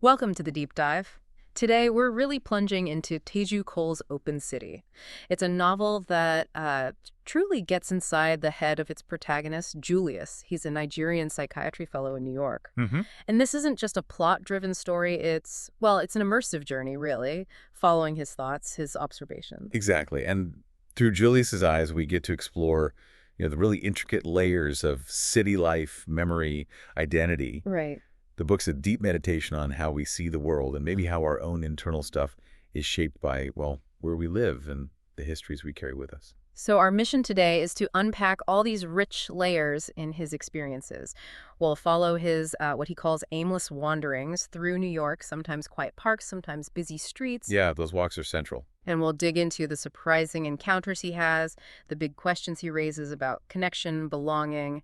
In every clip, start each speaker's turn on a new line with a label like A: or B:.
A: Welcome to the deep dive. Today, we're really plunging into Teju Cole's Open City. It's a novel that truly gets inside the head of its protagonist, Julius. He's a Nigerian psychiatry fellow in New York. And this isn't just a plot-driven story. It's an immersive journey, really, following his thoughts, his observations.
B: Exactly. And through Julius's eyes, we get to explore, the really intricate layers of city life, memory, identity.
A: Right.
B: The book's a deep meditation on how we see the world and maybe how our own internal stuff is shaped by, well, where we live and the histories we carry with us.
A: So our mission today is to unpack all these rich layers in his experiences. We'll follow his, what he calls aimless wanderings through New York, sometimes quiet parks, sometimes busy streets.
B: Yeah, those walks are central.
A: And we'll dig into the surprising encounters he has, the big questions he raises about connection, belonging,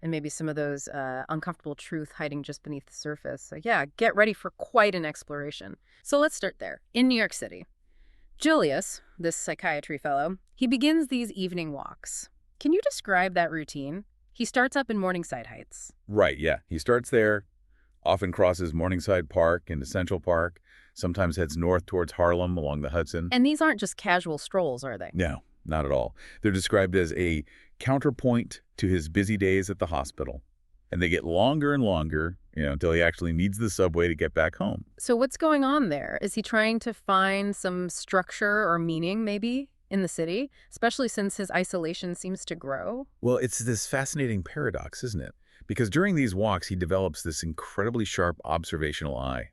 A: and maybe some of those uncomfortable truth hiding just beneath the surface. So yeah, get ready for quite an exploration. So let's start there, in New York City. Julius, this psychiatry fellow, he begins these evening walks. Can you describe that routine? He starts up in Morningside Heights.
B: Right, yeah. He starts there, often crosses Morningside Park into Central Park, sometimes heads north towards Harlem along the Hudson.
A: And these aren't just casual strolls, are they?
B: No, not at all. They're described as a counterpoint to his busy days at the hospital. And they get longer and longer, until he actually needs the subway to get back home.
A: So what's going on there? Is he trying to find some structure or meaning, maybe, in the city, especially since his isolation seems to grow?
B: Well, it's this fascinating paradox, isn't it? Because during these walks, he develops this incredibly sharp observational eye.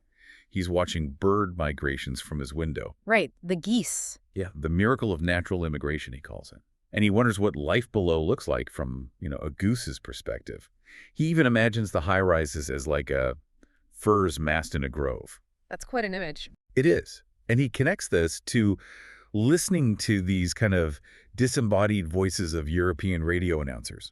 B: He's watching bird migrations from his window.
A: Right, the geese.
B: Yeah, the miracle of natural immigration, he calls it. And he wonders what life below looks like from, a goose's perspective. He even imagines the high-rises as like a firs massed in a grove.
A: That's quite an image.
B: It is. And he connects this to listening to these kind of disembodied voices of European radio announcers.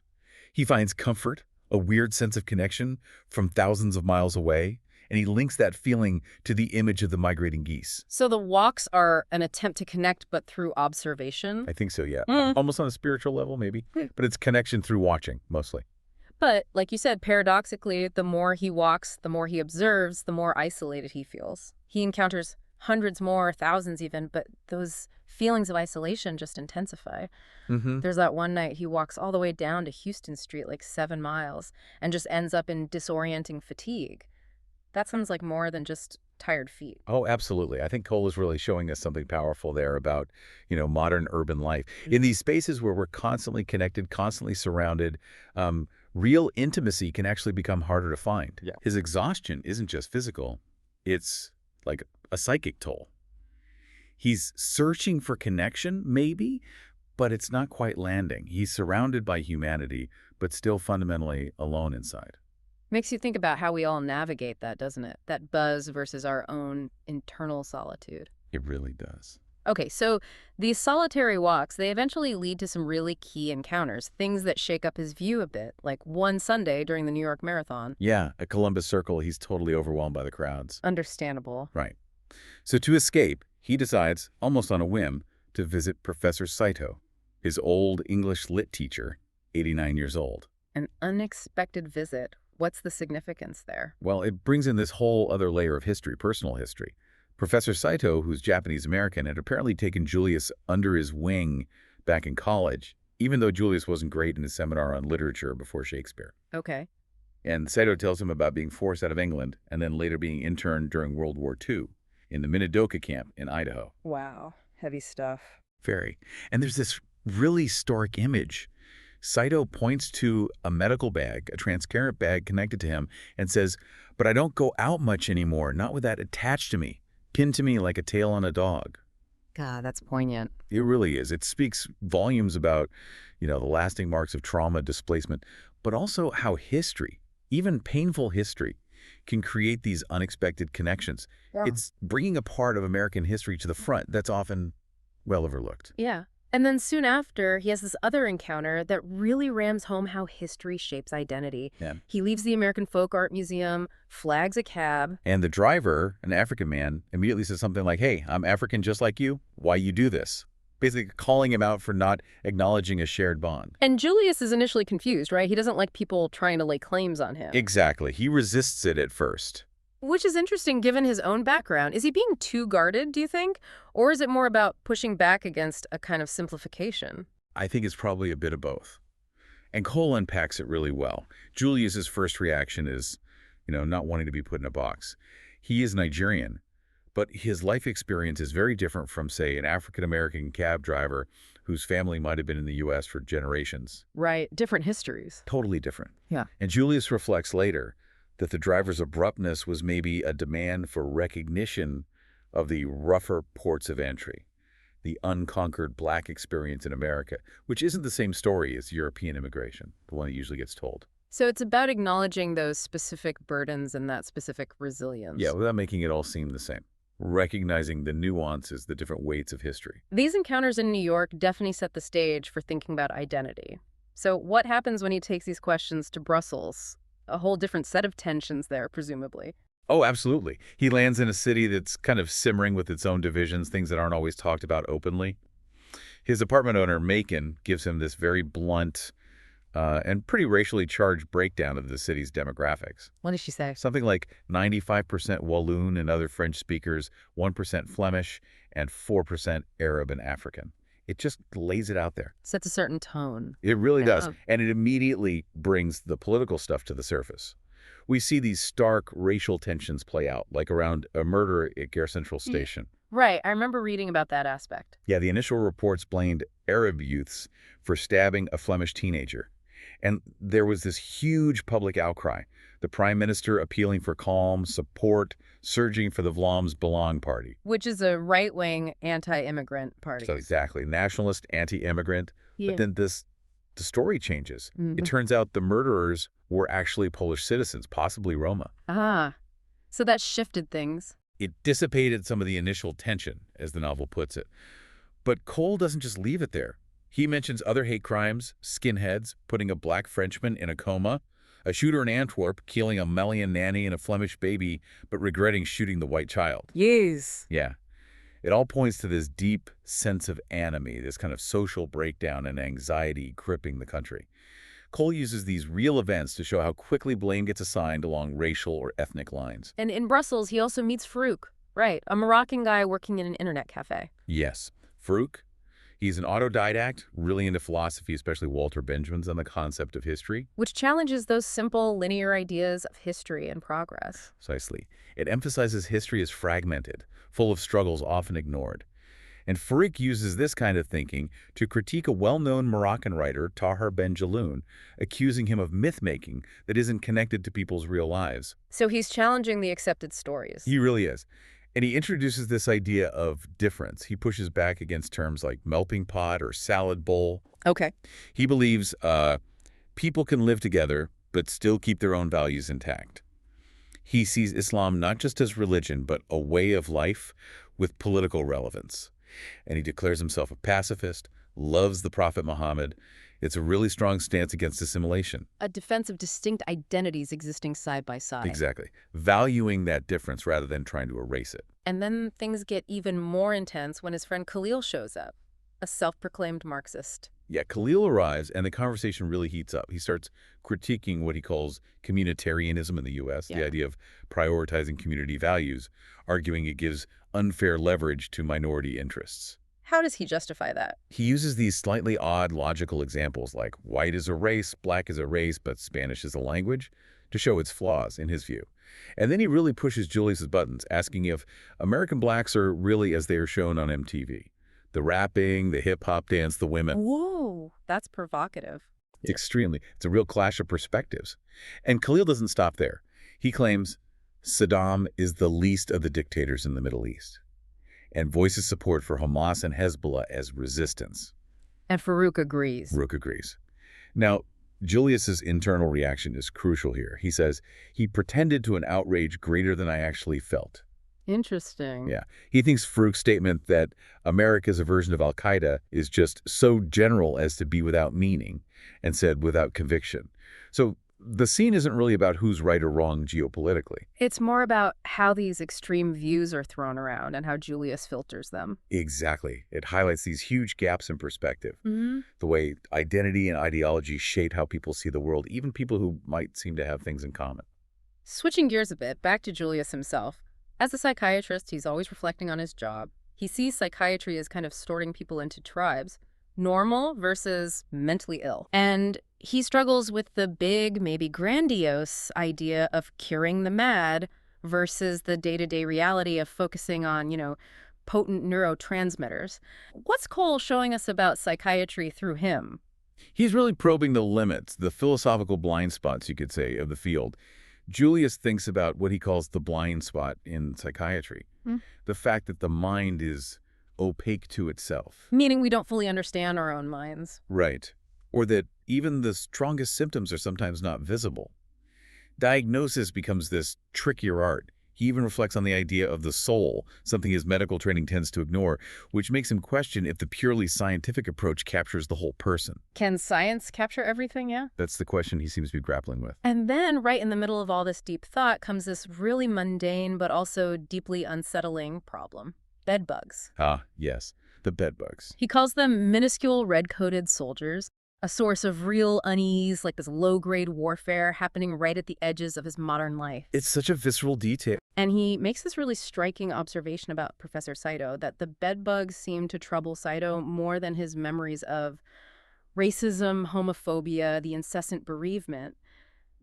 B: He finds comfort, a weird sense of connection from thousands of miles away, and he links that feeling to the image of the migrating geese.
A: So the walks are an attempt to connect, but through observation?
B: I think so, yeah. Almost on a spiritual level, maybe. But it's connection through watching, mostly.
A: But, like you said, paradoxically, the more he walks, the more he observes, the more isolated he feels. He encounters hundreds more, thousands even, but those feelings of isolation just intensify. There's that one night he walks all the way down to Houston Street, like 7 miles, and just ends up in disorienting fatigue. That sounds like more than just tired feet.
B: Oh, absolutely. I think Cole is really showing us something powerful there about, modern urban life. In these spaces where we're constantly connected, constantly surrounded, real intimacy can actually become harder to find.
C: Yeah.
B: His exhaustion isn't just physical. It's like a psychic toll. He's searching for connection, maybe, but it's not quite landing. He's surrounded by humanity, but still fundamentally alone inside.
A: Makes you think about how we all navigate that, doesn't it? That buzz versus our own internal solitude.
B: It really does.
A: Okay, so these solitary walks, they eventually lead to some really key encounters, things that shake up his view a bit, like one Sunday during the New York Marathon.
B: Yeah, at Columbus Circle, he's totally overwhelmed by the crowds.
A: Understandable.
B: Right. So to escape, he decides, almost on a whim, to visit Professor Saito, his old English lit teacher, 89 years old.
A: An unexpected visit. What's the significance there?
B: Well, it brings in this whole other layer of history, personal history. Professor Saito, who's Japanese-American, had apparently taken Julius under his wing back in college, even though Julius wasn't great in his seminar on literature before Shakespeare.
A: Okay.
B: And Saito tells him about being forced out of England and then later being interned during World War II in the Minidoka camp in Idaho.
A: Wow. Heavy stuff.
B: Very. And there's this really stark image. Saito points to a medical bag, a transparent bag connected to him, and says, "But I don't go out much anymore, not with that attached to me, pinned to me like a tail on a dog."
A: God, that's poignant.
B: It really is. It speaks volumes about, the lasting marks of trauma, displacement, but also how history, even painful history, can create these unexpected connections.
A: Yeah.
B: It's bringing a part of American history to the front that's often well overlooked.
A: Yeah. And then soon after, he has this other encounter that really rams home how history shapes identity.
B: Yeah.
A: He leaves the American Folk Art Museum, flags a cab.
B: And the driver, an African man, immediately says something like, "Hey, I'm African just like you. Why you do this?" Basically calling him out for not acknowledging a shared bond.
A: And Julius is initially confused, right? He doesn't like people trying to lay claims on him.
B: Exactly. He resists it at first.
A: Which is interesting given his own background. Is he being too guarded, do you think? Or is it more about pushing back against a kind of simplification?
B: I think it's probably a bit of both. And Cole unpacks it really well. Julius's first reaction is, not wanting to be put in a box. He is Nigerian, but his life experience is very different from, say, an African-American cab driver whose family might have been in the U.S. for generations.
A: Right. Different histories.
B: Totally different.
A: Yeah.
B: And Julius reflects later that the driver's abruptness was maybe a demand for recognition of the rougher ports of entry, the unconquered black experience in America, which isn't the same story as European immigration, the one that usually gets told.
A: So it's about acknowledging those specific burdens and that specific resilience.
B: Yeah, without making it all seem the same. Recognizing the nuances, the different weights of history.
A: These encounters in New York definitely set the stage for thinking about identity. So what happens when he takes these questions to Brussels? A whole different set of tensions there, presumably.
B: Oh, absolutely. He lands in a city that's kind of simmering with its own divisions, things that aren't always talked about openly. His apartment owner, Macon, gives him this very blunt and pretty racially charged breakdown of the city's demographics.
A: What did she say?
B: Something like 95% Walloon and other French speakers, 1% Flemish, and 4% Arab and African. It just lays it out there.
A: Sets a certain tone.
B: It really does.
A: Yeah.
B: And it immediately brings the political stuff to the surface. We see these stark racial tensions play out, like around a murder at Gare Central Station.
A: Right. I remember reading about that aspect.
B: Yeah, the initial reports blamed Arab youths for stabbing a Flemish teenager. And there was this huge public outcry. The prime minister appealing for calm, support, surging for the Vlaams Belang party.
A: Which is a right-wing anti-immigrant party.
B: So exactly, nationalist, anti-immigrant.
A: Yeah.
B: But then the story changes.
A: Mhm.
B: It turns out the murderers were actually Polish citizens, possibly Roma.
A: Ah, so that shifted things.
B: It dissipated some of the initial tension, as the novel puts it. But Cole doesn't just leave it there. He mentions other hate crimes, skinheads, putting a black Frenchman in a coma, a shooter in Antwerp killing a Malian nanny and a Flemish baby, but regretting shooting the white child.
A: Yes.
B: Yeah. It all points to this deep sense of anomie, this kind of social breakdown and anxiety gripping the country. Cole uses these real events to show how quickly blame gets assigned along racial or ethnic lines.
A: And in Brussels, he also meets Farouk. Right, a Moroccan guy working in an internet cafe.
B: Yes. Farouk, he's an autodidact, really into philosophy, especially Walter Benjamin's on the concept of history.
A: Which challenges those simple, linear ideas of history and progress.
B: Precisely. It emphasizes history as fragmented, full of struggles often ignored. And Farouk uses this kind of thinking to critique a well-known Moroccan writer, Tahar Ben Jaloun, accusing him of myth-making that isn't connected to people's real lives.
A: So he's challenging the accepted stories.
B: He really is. And he introduces this idea of difference. He pushes back against terms like melting pot or salad bowl.
A: Okay.
B: He believes people can live together but still keep their own values intact. He sees Islam not just as religion, but a way of life with political relevance. And he declares himself a pacifist, loves the Prophet Muhammad. It's a really strong stance against assimilation.
A: A defense of distinct identities existing side by side.
B: Exactly. Valuing that difference rather than trying to erase it.
A: And then things get even more intense when his friend Khalil shows up, a self-proclaimed Marxist.
B: Yeah, Khalil arrives and the conversation really heats up. He starts critiquing what he calls communitarianism in the U.S., the idea of prioritizing community values, arguing it gives unfair leverage to minority interests.
A: How does he justify that?
B: He uses these slightly odd logical examples like white is a race, black is a race, but Spanish is a language, to show its flaws in his view. And then he really pushes Julius's buttons, asking if American blacks are really as they are shown on MTV. The rapping, the hip-hop dance, the women.
A: Whoa, that's provocative.
B: Extremely. It's a real clash of perspectives. And Khalil doesn't stop there. He claims Saddam is the least of the dictators in the Middle East and voices support for Hamas and Hezbollah as resistance.
A: And Farouk agrees.
B: Farouk agrees. Now, Julius's internal reaction is crucial here. He says, he pretended to an outrage greater than I actually felt.
A: Interesting.
B: Yeah. He thinks Farouk's statement that America's version of al-Qaeda is just so general as to be without meaning and said without conviction. So the scene isn't really about who's right or wrong geopolitically.
A: It's more about how these extreme views are thrown around and how Julius filters them.
B: Exactly. It highlights these huge gaps in perspective.
A: Mm-hmm.
B: The way identity and ideology shape how people see the world, even people who might seem to have things in common.
A: Switching gears a bit, back to Julius himself. As a psychiatrist, he's always reflecting on his job. He sees psychiatry as kind of sorting people into tribes, normal versus mentally ill. And he struggles with the big, maybe grandiose idea of curing the mad versus the day-to-day reality of focusing on, potent neurotransmitters. What's Cole showing us about psychiatry through him?
B: He's really probing the limits, the philosophical blind spots, you could say, of the field. Julius thinks about what he calls the blind spot in psychiatry,
A: Hmm?
B: the fact that the mind is opaque to itself.
A: Meaning we don't fully understand our own minds.
B: Right. Or that even the strongest symptoms are sometimes not visible. Diagnosis becomes this trickier art. He even reflects on the idea of the soul, something his medical training tends to ignore, which makes him question if the purely scientific approach captures the whole person.
A: Can science capture everything, yeah?
B: That's the question he seems to be grappling with.
A: And then, right in the middle of all this deep thought, comes this really mundane but also deeply unsettling problem: bed bugs.
B: Ah, yes, the bedbugs.
A: He calls them minuscule red-coated soldiers, a source of real unease, like this low-grade warfare happening right at the edges of his modern life.
B: It's such a visceral detail.
A: And he makes this really striking observation about Professor Saito, that the bed bugs seem to trouble Saito more than his memories of racism, homophobia, the incessant bereavement.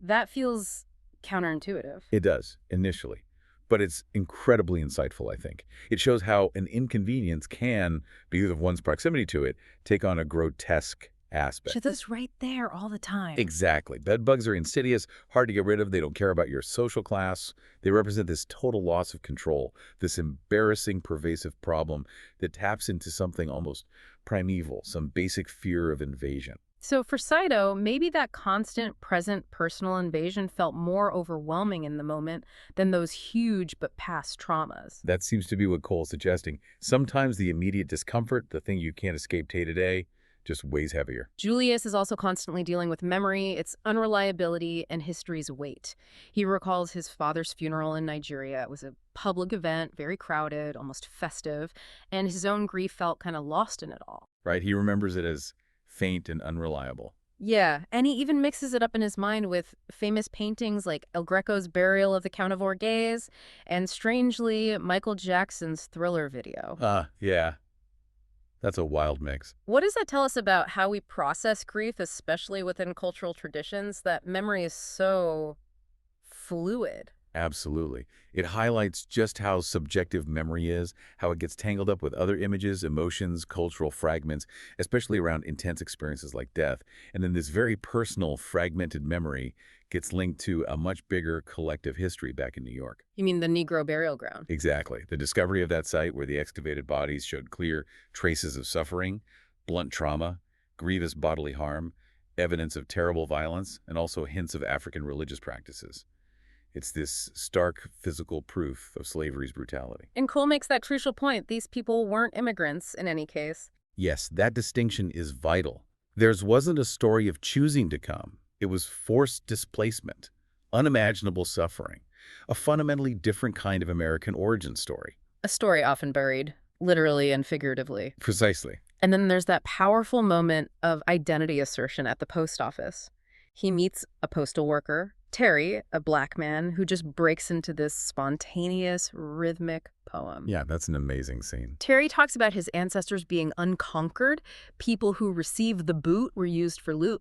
A: That feels counterintuitive.
B: It does, initially. But it's incredibly insightful, I think. It shows how an inconvenience can, because of one's proximity to it, take on a grotesque aspect.
A: Shit, that's right there all the time.
B: Exactly. Bed bugs are insidious, hard to get rid of. They don't care about your social class. They represent this total loss of control, this embarrassing, pervasive problem that taps into something almost primeval, some basic fear of invasion.
A: So for Saito, maybe that constant, present personal invasion felt more overwhelming in the moment than those huge but past traumas.
B: That seems to be what Cole's suggesting. Sometimes the immediate discomfort, the thing you can't escape day to day, just weighs heavier.
A: Julius is also constantly dealing with memory, its unreliability, and history's weight. He recalls his father's funeral in Nigeria. It was a public event, very crowded, almost festive, and his own grief felt kind of lost in it all.
B: Right? He remembers it as faint and unreliable.
A: Yeah, and he even mixes it up in his mind with famous paintings like El Greco's Burial of the Count of Orgaz and, strangely, Michael Jackson's Thriller video.
B: Yeah. That's a wild mix.
A: What does that tell us about how we process grief, especially within cultural traditions, that memory is so fluid?
B: Absolutely. It highlights just how subjective memory is, how it gets tangled up with other images, emotions, cultural fragments, especially around intense experiences like death. And then this very personal, fragmented memory gets linked to a much bigger collective history back in New York.
A: You mean the Negro burial ground?
B: Exactly. The discovery of that site where the excavated bodies showed clear traces of suffering, blunt trauma, grievous bodily harm, evidence of terrible violence, and also hints of African religious practices. It's this stark physical proof of slavery's brutality.
A: And Cole makes that crucial point. These people weren't immigrants in any case.
B: Yes, that distinction is vital. Theirs wasn't a story of choosing to come. It was forced displacement, unimaginable suffering, a fundamentally different kind of American origin story.
A: A story often buried, literally and figuratively.
B: Precisely.
A: And then there's that powerful moment of identity assertion at the post office. He meets a postal worker, Terry, a black man, who just breaks into this spontaneous, rhythmic poem.
B: Yeah, that's an amazing scene.
A: Terry talks about his ancestors being unconquered. People who received the boot were used for loot,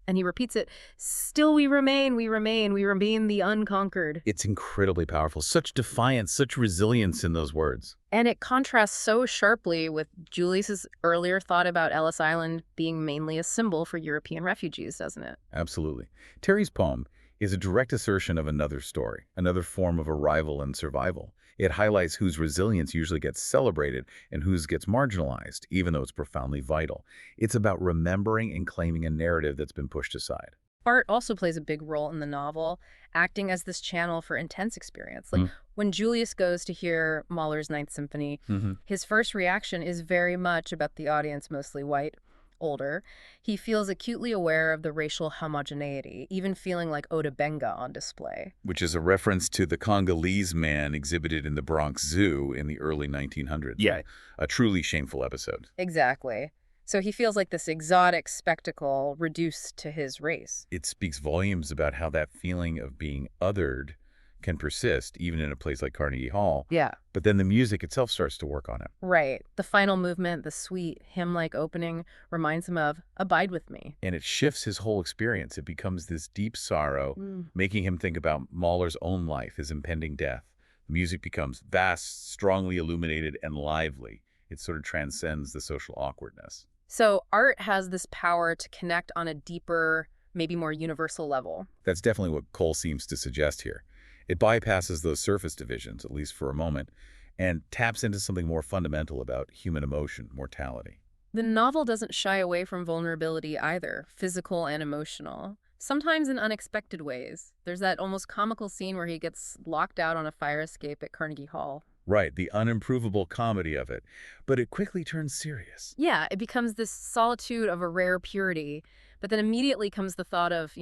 A: and he repeats it, still we remain the unconquered.
B: It's incredibly powerful. Such defiance, such resilience in those words.
A: And it contrasts so sharply with Julius's earlier thought about Ellis Island being mainly a symbol for European refugees, doesn't it?
B: Absolutely. Terry's poem is a direct assertion of another story, another form of arrival and survival. It highlights whose resilience usually gets celebrated and whose gets marginalized, even though it's profoundly vital. It's about remembering and claiming a narrative that's been pushed aside.
A: Art also plays a big role in the novel, acting as this channel for intense experience. Like when Julius goes to hear Mahler's Ninth Symphony, his first reaction is very much about the audience, mostly white, older. He feels acutely aware of the racial homogeneity, even feeling like Oda Benga on display.
B: Which is a reference to the Congolese man exhibited in the Bronx Zoo in the early 1900s.
A: Yeah.
B: A truly shameful episode.
A: Exactly. So he feels like this exotic spectacle reduced to his race.
B: It speaks volumes about how that feeling of being othered can persist, even in a place like Carnegie Hall.
A: Yeah.
B: But then the music itself starts to work on it.
A: Right. The final movement, the sweet hymn-like opening, reminds him of "Abide with me."
B: And it shifts his whole experience. It becomes this deep sorrow,
A: Mm.
B: making him think about Mahler's own life, his impending death. The music becomes vast, strongly illuminated, and lively. It sort of transcends the social awkwardness.
A: So art has this power to connect on a deeper, maybe more universal level.
B: That's definitely what Cole seems to suggest here. It bypasses those surface divisions, at least for a moment, and taps into something more fundamental about human emotion, mortality.
A: The novel doesn't shy away from vulnerability either, physical and emotional, sometimes in unexpected ways. There's that almost comical scene where he gets locked out on a fire escape at Carnegie Hall.
B: Right, the unimprovable comedy of it. But it quickly turns serious.
A: Yeah, it becomes this solitude of a rare purity, but then immediately comes the thought of,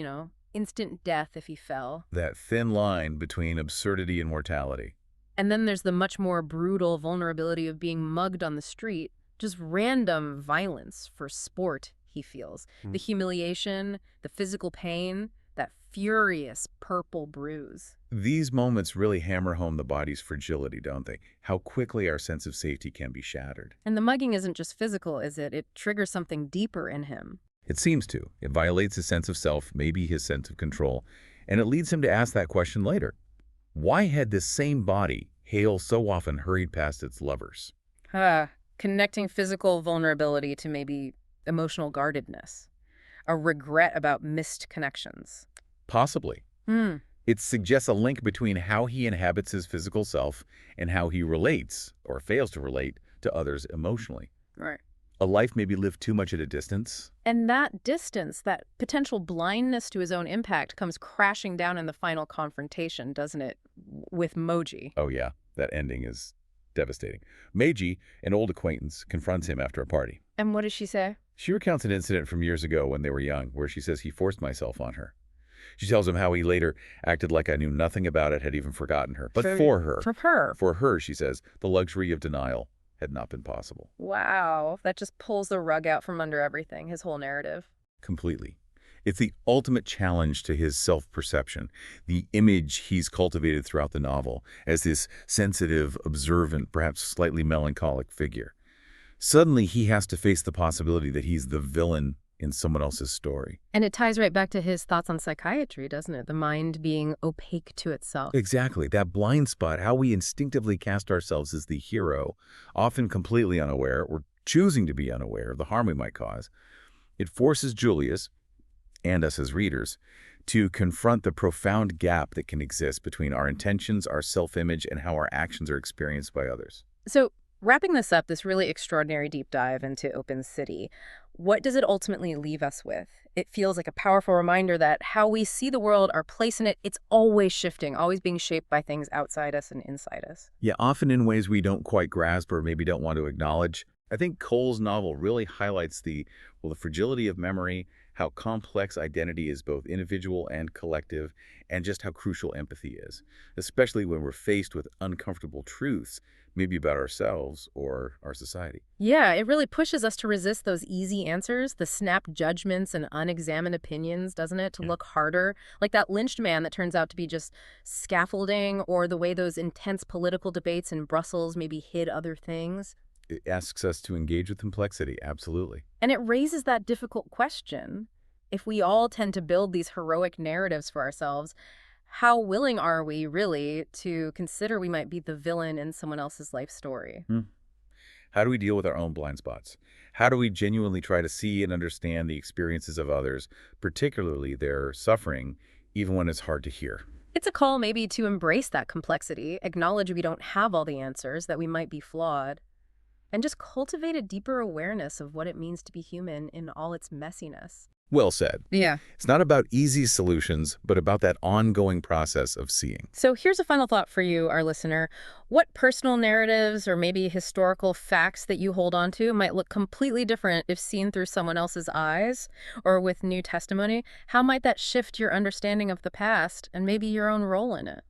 A: instant death if he fell.
B: That thin line between absurdity and mortality.
A: And then there's the much more brutal vulnerability of being mugged on the street, just random violence for sport, he feels. The humiliation, the physical pain, that furious purple bruise.
B: These moments really hammer home the body's fragility, don't they? How quickly our sense of safety can be shattered.
A: And the mugging isn't just physical, is it? It triggers something deeper in him.
B: It seems to. It violates his sense of self, maybe his sense of control, and it leads him to ask that question later. Why had this same body, Hale, so often hurried past its lovers?
A: Connecting physical vulnerability to maybe emotional guardedness. A regret about missed connections.
B: Possibly.
A: Hmm.
B: It suggests a link between how he inhabits his physical self and how he relates, or fails to relate, to others emotionally.
A: Right.
B: A life maybe lived too much at a distance.
A: And that distance, that potential blindness to his own impact comes crashing down in the final confrontation, doesn't it, with Moji?
B: Oh yeah, that ending is devastating. Meiji, an old acquaintance, confronts him after a party.
A: And what does she say?
B: She recounts an incident from years ago when they were young, where she says he forced myself on her. She tells him how he later acted like I knew nothing about it, had even forgotten her. But for her,
A: For her.
B: for her, she says, the luxury of denial had not been possible.
A: Wow. That just pulls the rug out from under everything, his whole narrative.
B: Completely. It's the ultimate challenge to his self-perception, the image he's cultivated throughout the novel as this sensitive, observant, perhaps slightly melancholic figure. Suddenly, he has to face the possibility that he's the villain in someone else's story.
A: And it ties right back to his thoughts on psychiatry, doesn't it? The mind being opaque to itself.
B: Exactly. That blind spot, how we instinctively cast ourselves as the hero, often completely unaware or choosing to be unaware of the harm we might cause. It forces Julius, and us as readers, to confront the profound gap that can exist between our intentions, our self-image, and how our actions are experienced by others.
A: So, wrapping this up, this really extraordinary deep dive into Open City, what does it ultimately leave us with? It feels like a powerful reminder that how we see the world, our place in it, it's always shifting, always being shaped by things outside us and inside us.
B: Yeah, often in ways we don't quite grasp or maybe don't want to acknowledge. I think Cole's novel really highlights the fragility of memory, how complex identity is both individual and collective, and just how crucial empathy is, especially when we're faced with uncomfortable truths, maybe about ourselves or our society.
A: Yeah, it really pushes us to resist those easy answers, the snap judgments and unexamined opinions, doesn't it? To look harder, like that lynched man that turns out to be just scaffolding, or the way those intense political debates in Brussels maybe hid other things.
B: It asks us to engage with complexity, absolutely.
A: And it raises that difficult question. If we all tend to build these heroic narratives for ourselves, how willing are we really to consider we might be the villain in someone else's life story?
B: How do we deal with our own blind spots? How do we genuinely try to see and understand the experiences of others, particularly their suffering, even when it's hard to hear?
A: It's a call maybe to embrace that complexity, acknowledge we don't have all the answers, that we might be flawed, and just cultivate a deeper awareness of what it means to be human in all its messiness.
B: Well said.
A: Yeah.
B: It's not about easy solutions, but about that ongoing process of seeing.
A: So here's a final thought for you, our listener. What personal narratives or maybe historical facts that you hold on to might look completely different if seen through someone else's eyes or with new testimony? How might that shift your understanding of the past and maybe your own role in it?